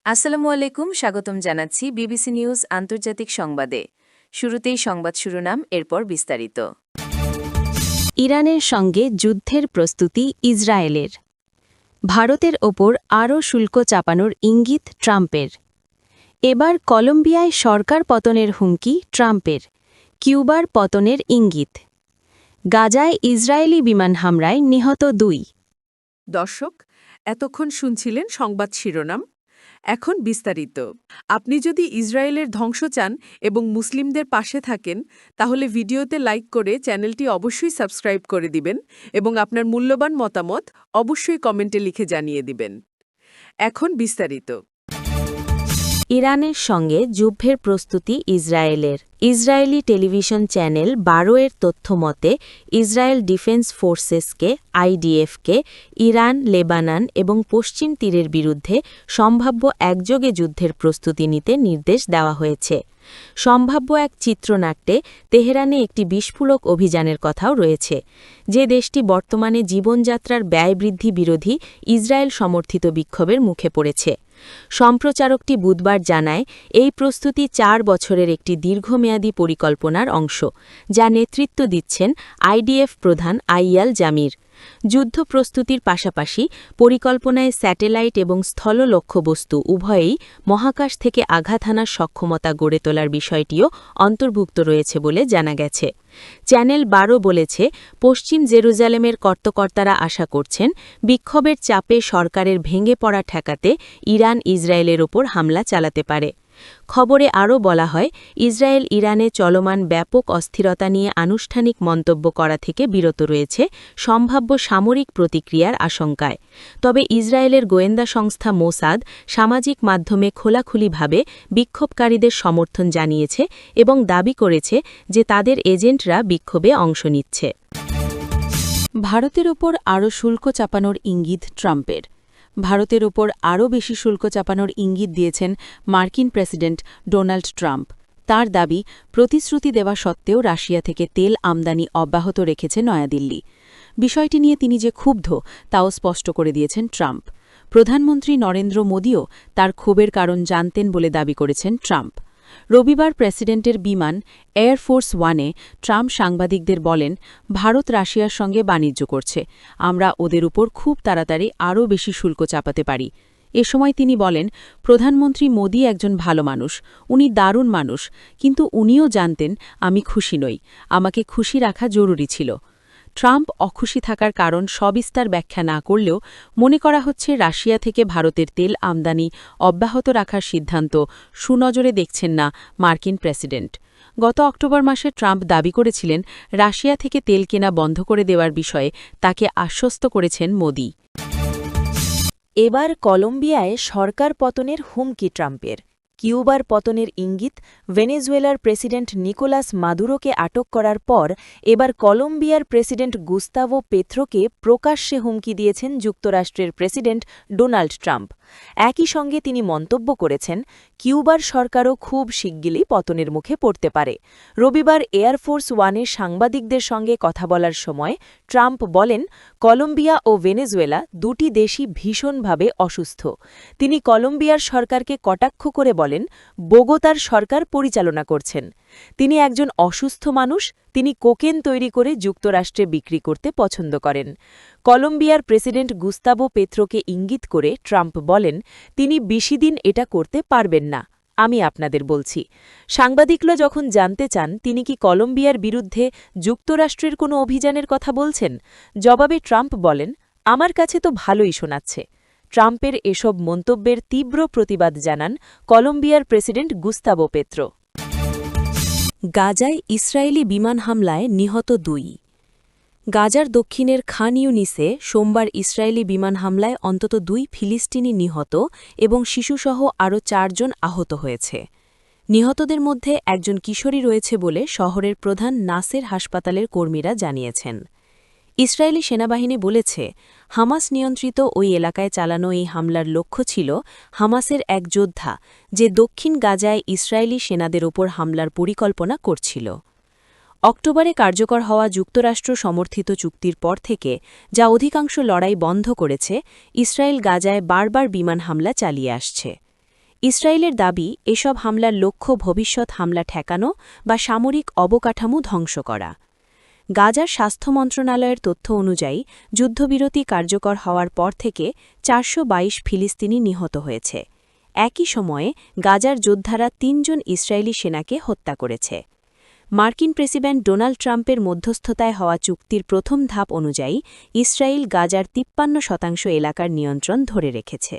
আসসালামু আলাইকুম, স্বাগতম জানাচ্ছি বিবিসি নিউজ আন্তর্জাতিক সংবাদে। শুরুতেই সংবাদ শিরোনাম, এরপর বিস্তারিত। ইরানের সঙ্গে যুদ্ধের প্রস্তুতি ইসরায়েলের। ভারতের ওপর আরও শুল্ক চাপানোর ইঙ্গিত ট্রাম্পের। এবার কলম্বিয়ায় সরকার পতনের হুমকি ট্রাম্পের। কিউবার পতনের ইঙ্গিত। গাজায় ইসরায়েলি বিমান হামলায় নিহত 2। দর্শক, এতক্ষণ শুনছিলেন সংবাদ শিরোনাম। এখন বিস্তারিত। আপনি যদি ইসরায়েলের ধ্বংস চান এবং মুসলিমদের পাশে থাকেন, তাহলে ভিডিওতে লাইক করে চ্যানেলটি অবশ্যই সাবস্ক্রাইব করে দিবেন এবং আপনার মূল্যবান মতামত অবশ্যই কমেন্টে লিখে জানিয়ে দিবেন। এখন বিস্তারিত। ইরানের সঙ্গে যুদ্ধের প্রস্তুতি ইসরায়েলের। ইসরায়েলি টেলিভিশন চ্যানেল 12 এর তথ্য মতে ইসরায়েল ডিফেন্স ফোর্সেসকে আইডিএফকে ইরান, লেবানন এবং পশ্চিম তীরের বিরুদ্ধে সম্ভাব্য একযোগে যুদ্ধের প্রস্তুতি নিতে নির্দেশ দেওয়া হয়েছে। সম্ভাব্য এক চিত্রনাট্যে তেহরানে একটি বিস্ফোরক অভিযানের কথাও রয়েছে, যে দেশটি বর্তমানে জীবনযাত্রার ব্যয় বৃদ্ধি বিরোধী ইসরায়েল সমর্থিত বিক্ষোভের মুখে পড়েছে। সম্প্রচারকটি বুধবার জানায়, এই প্রস্তুতি 4 বছরের একটি দীর্ঘমেয়াদী পরিকল্পনার অংশ, যা নেতৃত্ব দিচ্ছেন আইডিএফ প্রধান আইয়াল জামির। যুদ্ধ প্রস্তুতির পাশাপাশি পরিকল্পনায় স্যাটেলাইট এবং স্থল লক্ষ্যবস্তু উভয়েই মহাকাশ থেকে আঘাত হানার সক্ষমতা গড়ে তোলার বিষয়টিও অন্তর্ভুক্ত রয়েছে বলে জানা গেছে। চ্যানেল 12 বলেছে, পশ্চিম জেরুজালেমের কর্তকর্তারা আশা করছেন বিক্ষোভের চাপে সরকারের ভেঙে পড়া ঠেকাতে ইরান ইসরায়েলের ওপর হামলা চালাতে পারে। খবরে আরও বলা হয়, ইসরায়েল ইরানে চলমান ব্যাপক অস্থিরতা নিয়ে আনুষ্ঠানিক মন্তব্য করা থেকে বিরত রয়েছে, সম্ভাব্য সামরিক প্রতিক্রিয়ার আশঙ্কায়। তবে ইসরায়েলের গোয়েন্দা সংস্থা মোসাদ সামাজিক মাধ্যমে খোলাখুলিভাবে বিক্ষোভকারীদের সমর্থন জানিয়েছে এবং দাবি করেছে যে তাদের এজেন্টরা বিক্ষোভে অংশ নিচ্ছে। ভারতের ওপর আরও শুল্ক চাপানোর ইঙ্গিত ট্রাম্পের। ভারতের ওপর আরও বেশি শুল্ক চাপানোর ইঙ্গিত দিয়েছেন মার্কিন প্রেসিডেন্ট ডোনাল্ড ট্রাম্প। তার দাবি, প্রতিশ্রুতি দেওয়া সত্ত্বেও রাশিয়া থেকে তেল আমদানি অব্যাহত রেখেছে নয়াদিল্লি। বিষয়টি নিয়ে তিনি যে ক্ষুব্ধ, তাও স্পষ্ট করে দিয়েছেন ট্রাম্প। প্রধানমন্ত্রী নরেন্দ্র মোদিও তার ক্ষোভের কারণ জানতেন বলে দাবি করেছেন ট্রাম্প। রবিবার প্রেসিডেন্টের বিমান এয়ারফোর্স ওয়ানে ট্রাম্প সাংবাদিকদের বলেন, ভারত রাশিয়ার সঙ্গে বাণিজ্য করছে, আমরা ওদের উপর খুব তাড়াতাড়ি আরও বেশি শুল্ক চাপাতে পারি। এ সময় তিনি বলেন, প্রধানমন্ত্রী মোদি একজন ভালো মানুষ, উনি দারুণ মানুষ, কিন্তু উনিও জানতেন আমি খুশি নই, আমাকে খুশি রাখা জরুরি ছিল। ট্রাম্প অখুশি থাকার কারণ সবিস্তার ব্যাখ্যা না করলেও মনে করা হচ্ছে রাশিয়া থেকে ভারতের তেল আমদানি অব্যাহত রাখার সিদ্ধান্ত সুনজরে দেখছেন না মার্কিন প্রেসিডেন্ট। গত অক্টোবর মাসে ট্রাম্প দাবি করেছিলেন, রাশিয়া থেকে তেল কেনা বন্ধ করে দেওয়ার বিষয়ে তাকে আশ্বস্ত করেছেন মোদি। এবার কলম্বিয়ায় সরকার পতনের হুমকি ট্রাম্পের। কিউবার পতনের ইঙ্গিত। ভেনেজুয়েলার প্রেসিডেন্ট নিকোলাস মাদুরোকে আটক করার পর এবার কলম্বিয়ার প্রেসিডেন্ট গুস্তাভো পেত্রোকে প্রকাশ্যে হুমকি দিয়েছেন যুক্তরাষ্ট্রের প্রেসিডেন্ট ডোনাল্ড ট্রাম্প। একই সঙ্গে তিনি মন্তব্য করেছেন, কিউবার সরকারও খুব শিগগিরই পতনের মুখে পড়তে পারে। রবিবার এয়ারফোর্স ওয়ানে সাংবাদিকদের সঙ্গে কথা বলার সময় ট্রাম্প বলেন, কলম্বিয়া ও ভেনেজুয়েলা দুটি দেশই ভীষণভাবে অসুস্থ। তিনি কলম্বিয়ার সরকারকে কটাক্ষ করে বলেন, বোগোতার সরকার পরিচালনা করছেন। তিনি একজন অসুস্থ মানুষ, তিনি কোকেন তৈরি করে যুক্তরাষ্ট্রে বিক্রি করতে পছন্দ করেন। কলম্বিয়ার প্রেসিডেন্ট গুস্তাভো পেত্রোকে ইঙ্গিত করে ট্রাম্প বলেন, তিনি বেশি দিন এটা করতে পারবেন না, আমি আপনাদের বলছি। সাংবাদিকরা যখন জানতে চান তিনি কি কলম্বিয়ার বিরুদ্ধে যুক্তরাষ্ট্রের কোনো অভিযানের কথা বলছেন, জবাবে ট্রাম্প বলেন, আমার কাছে তো ভালোই শোনাচ্ছে। ট্রাম্পের এসব মন্তব্যের তীব্র প্রতিবাদ জানান কলম্বিয়ার প্রেসিডেন্ট গুস্তাভো পেত্রো। গাজায় ইসরায়েলি বিমান হামলায় নিহত 2। গাজার দক্ষিণের খান ইউনিসে সোমবার ইসরায়েলি বিমান হামলায় অন্তত 2 ফিলিস্তিনি নিহত এবং শিশুসহ আরও 4 জন আহত হয়েছে। নিহতদের মধ্যে একজন কিশোরী রয়েছে বলে শহরের প্রধান নাসের হাসপাতালের কর্মীরা জানিয়েছেন। ইসরায়েলি সেনাবাহিনী বলেছে, হামাস নিয়ন্ত্রিত ওই এলাকায় চালানো এই হামলার লক্ষ্য ছিল হামাসের এক যোদ্ধা, যে দক্ষিণ গাজায় ইসরায়েলি সেনাদের ওপর হামলার পরিকল্পনা করছিল। অক্টোবরে কার্যকর হওয়া যুক্তরাষ্ট্র সমর্থিত চুক্তির পর থেকে, যা অধিকাংশ লড়াই বন্ধ করেছে, ইসরায়েল গাজায় বারবার বিমান হামলা চালিয়ে আসছে। ইসরায়েলের দাবি এসব হামলার লক্ষ্য ভবিষ্যৎ হামলা ঠেকানো বা সামরিক অবকাঠামো ধ্বংস করা। গাজার স্বাস্থ্য মন্ত্রণালয়ের তথ্য অনুযায়ী যুদ্ধবিরতি কার্যকর হওয়ার পর থেকে ৪২২ ফিলিস্তিনি নিহত হয়েছে। একই সময়ে গাজার যোদ্ধারা ৩ জন ইসরায়েলি সেনাকে হত্যা করেছে। মার্কিন প্রেসিডেন্ট ডোনাল্ড ট্রাম্পের মধ্যস্থতায় হওয়া চুক্তির প্রথম ধাপ অনুযায়ী ইসরায়েল গাজার ৫৩% এলাকার নিয়ন্ত্রণ ধরে রেখেছে।